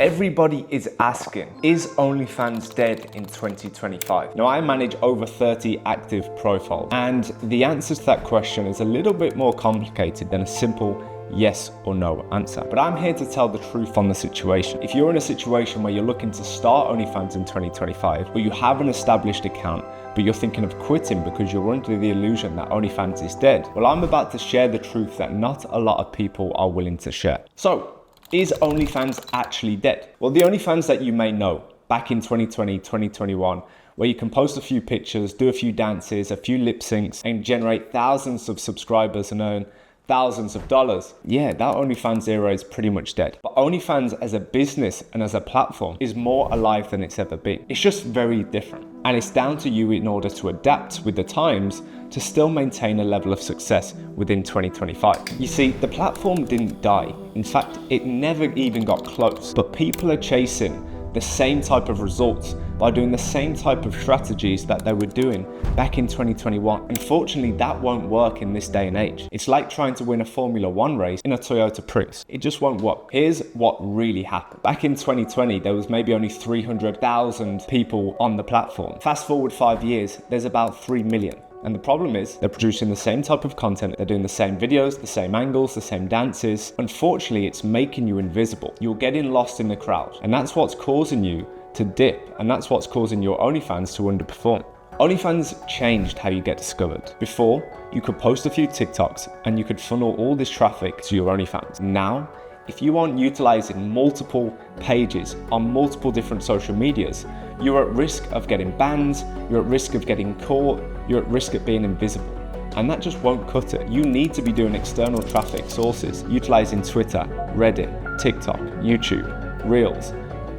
Everybody is asking, is OnlyFans dead in 2025? Now, I manage over 30 active profiles, and the answer to that question is a little bit more complicated than a simple yes or no answer. But I'm here to tell the truth on the situation. If you're in a situation where you're looking to start OnlyFans in 2025, or you have an established account, but you're thinking of quitting because you're under the illusion that OnlyFans is dead, well, I'm about to share the truth that not a lot of people are willing to share. So, is OnlyFans actually dead? Well, the OnlyFans that you may know back in 2020, 2021, where you can post a few pictures, do a few dances, a few lip syncs, and generate thousands of subscribers and earn thousands of dollars. Yeah, that OnlyFans era is pretty much dead. But OnlyFans as a business and as a platform is more alive than it's ever been. It's just very different. And it's down to you in order to adapt with the times to still maintain a level of success within 2025. You see, the platform didn't die. In fact, it never even got close. But people are chasing the same type of results by doing the same type of strategies that they were doing back in 2021. Unfortunately, that won't work in this day and age. It's like trying to win a Formula One race in a Toyota Prius. It just won't work. Here's what really happened. Back in 2020, there was maybe only 300,000 people on the platform. Fast forward 5 years, there's about 3 million. And the problem is they're producing the same type of content. They're doing the same videos, the same angles, the same dances. Unfortunately, it's making you invisible. You're getting lost in the crowd. And that's what's causing you to dip. And that's what's causing your OnlyFans to underperform. OnlyFans changed how you get discovered. Before, you could post a few TikToks and you could funnel all this traffic to your OnlyFans. Now, if you aren't utilizing multiple pages on multiple different social medias, you're at risk of getting banned, you're at risk of getting caught, you're at risk of being invisible. And that just won't cut it. You need to be doing external traffic sources, utilizing Twitter, Reddit, TikTok, YouTube, Reels.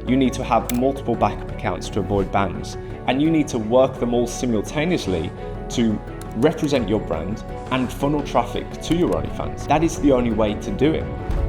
You need to have multiple backup accounts to avoid bans. And you need to work them all simultaneously to represent your brand and funnel traffic to your OnlyFans. That is the only way to do it.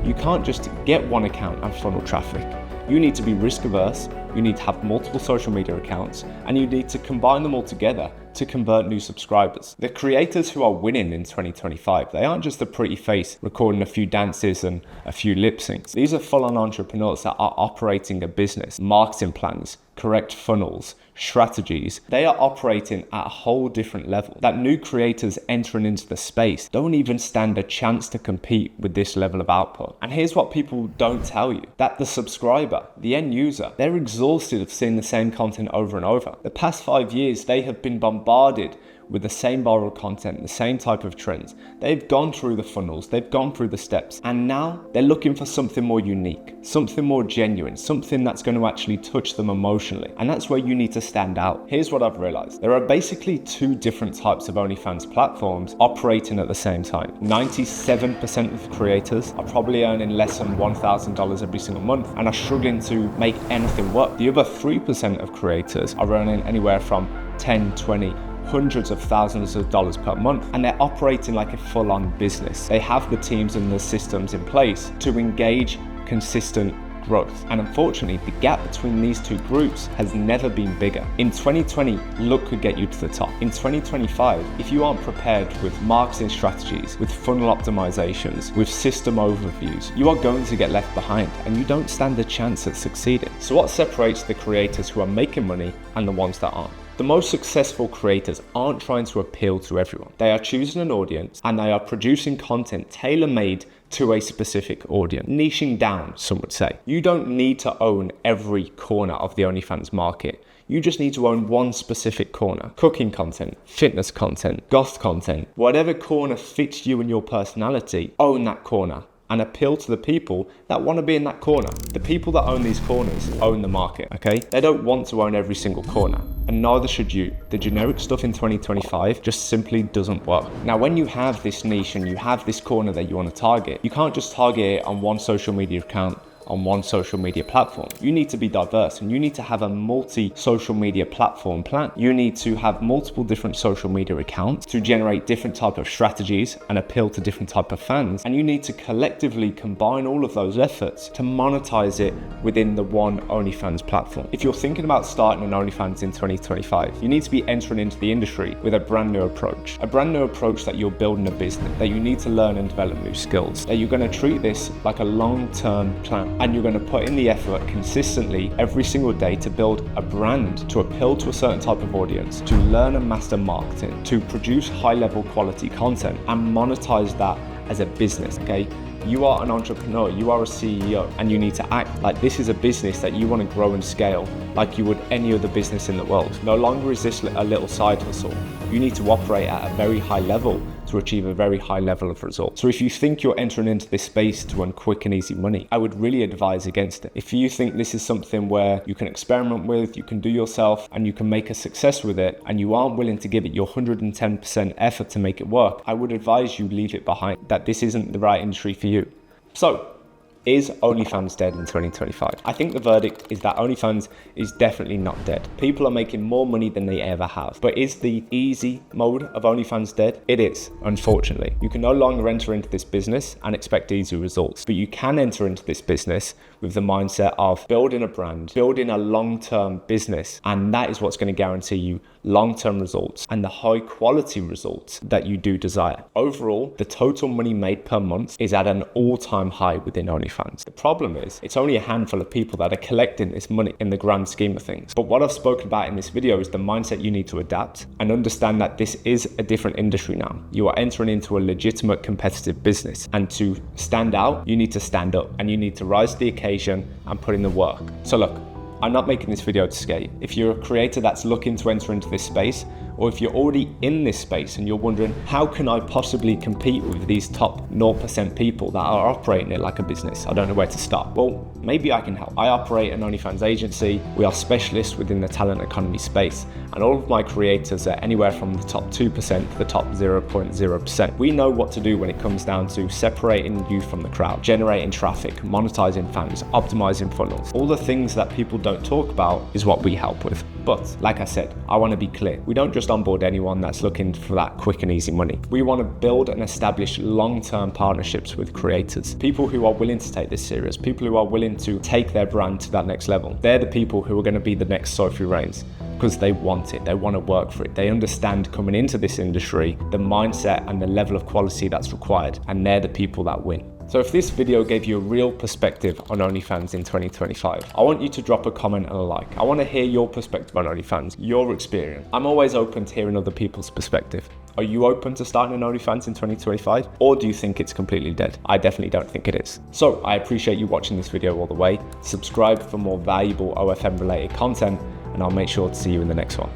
You can't just get one account and funnel traffic. You need to be risk averse, you need to have multiple social media accounts, and you need to combine them all together to convert new subscribers. The creators who are winning in 2025, they aren't just a pretty face recording a few dances and a few lip syncs. These are full-on entrepreneurs that are operating a business, marketing plans, correct funnels, strategies. They are operating at a whole different level. That new creators entering into the space don't even stand a chance to compete with this level of output. And here's what people don't tell you, that the subscriber, the end user, they're exhausted of seeing the same content over and over. The past 5 years, they have been bombarded with the same viral content, the same type of trends. They've gone through the funnels, they've gone through the steps, and now they're looking for something more unique, something more genuine, something that's going to actually touch them emotionally. And that's where you need to stand out. Here's what I've realized. There are basically two different types of OnlyFans platforms operating at the same time. 97% of creators are probably earning less than $1,000 every single month and are struggling to make anything work. The other 3% of creators are earning anywhere from 10, 20, hundreds of thousands of dollars per month, and they're operating like a full-on business. They have the teams and the systems in place to engage consistent growth. And unfortunately, the gap between these two groups has never been bigger. In 2020, luck could get you to the top. In 2025, if you aren't prepared with marketing strategies, with funnel optimizations, with system overviews, you are going to get left behind and you don't stand a chance at succeeding. So what separates the creators who are making money and the ones that aren't? The most successful creators aren't trying to appeal to everyone. They are choosing an audience and they are producing content tailor-made to a specific audience, niching down, some would say. You don't need to own every corner of the OnlyFans market. You just need to own one specific corner. Cooking content, fitness content, goth content, whatever corner fits you and your personality, own that corner and appeal to the people that want to be in that corner. The people that own these corners own the market, okay? They don't want to own every single corner, and neither should you. The generic stuff in 2025 just simply doesn't work. Now, when you have this niche and you have this corner that you want to target, you can't just target it on one social media account, on one social media platform. You need to be diverse and you need to have a multi-social media platform plan. You need to have multiple different social media accounts to generate different type of strategies and appeal to different type of fans. And you need to collectively combine all of those efforts to monetize it within the one OnlyFans platform. If you're thinking about starting an OnlyFans in 2025, you need to be entering into the industry with a brand new approach. A brand new approach that you're building a business, that you need to learn and develop new skills, that you're going to treat this like a long-term plan. and you're going to put in the effort consistently every single day to build a brand, to appeal to a certain type of audience, to learn and master marketing, to produce high-level quality content and monetize that as a business, okay? You are an entrepreneur, you are a CEO, and you need to act like this is a business that you want to grow and scale like you would any other business in the world. No longer is this a little side hustle. You need to operate at a very high level to achieve a very high level of results. So if you think you're entering into this space to earn quick and easy money, I would really advise against it. If you think this is something where you can experiment with, you can do yourself, and you can make a success with it, and you aren't willing to give it your 110% effort to make it work, I would advise you leave it behind, that this isn't the right industry for you. So, is OnlyFans dead in 2025? I think the verdict is that OnlyFans is definitely not dead. People are making more money than they ever have. But is the easy mode of OnlyFans dead? It is, unfortunately. You can no longer enter into this business and expect easy results, but you can enter into this business with the mindset of building a brand, building a long-term business, and that is what's going to guarantee you long-term results and the high quality results that you do desire. Overall, the total money made per month is at an all-time high within OnlyFans. The problem is, it's only a handful of people that are collecting this money in the grand scheme of things. But what I've spoken about in this video is the mindset you need to adapt and understand that this is a different industry now. You are entering into a legitimate competitive business, and to stand out, you need to stand up and you need to rise to the occasion and put in the work. So look, I'm not making this video to scare you. If you're a creator that's looking to enter into this space, or if you're already in this space and you're wondering, how can I possibly compete with these top 0% people that are operating it like a business? I don't know where to start. Well, maybe I can help. I operate an OnlyFans agency. We are specialists within the talent economy space, and all of my creators are anywhere from the top 2% to the top 0.0%. We know what to do when it comes down to separating you from the crowd, generating traffic, monetizing fans, optimizing funnels. All the things that people don't talk about is what we help with. But like I said, I want to be clear. We don't just onboard anyone that's looking for that quick and easy money. We want to build and establish long-term partnerships with creators, people who are willing to take this serious, people who are willing to take their brand to that next level. They're the people who are going to be the next Sophie Reigns, because they want it, they want to work for it. They understand coming into this industry, the mindset and the level of quality that's required, and they're the people that win. So if this video gave you a real perspective on OnlyFans in 2025, I want you to drop a comment and a like. I want to hear your perspective on OnlyFans, your experience. I'm always open to hearing other people's perspective. Are you open to starting an OnlyFans in 2025? Or do you think it's completely dead? I definitely don't think it is. So I appreciate you watching this video all the way. Subscribe for more valuable OFM related content, and I'll make sure to see you in the next one.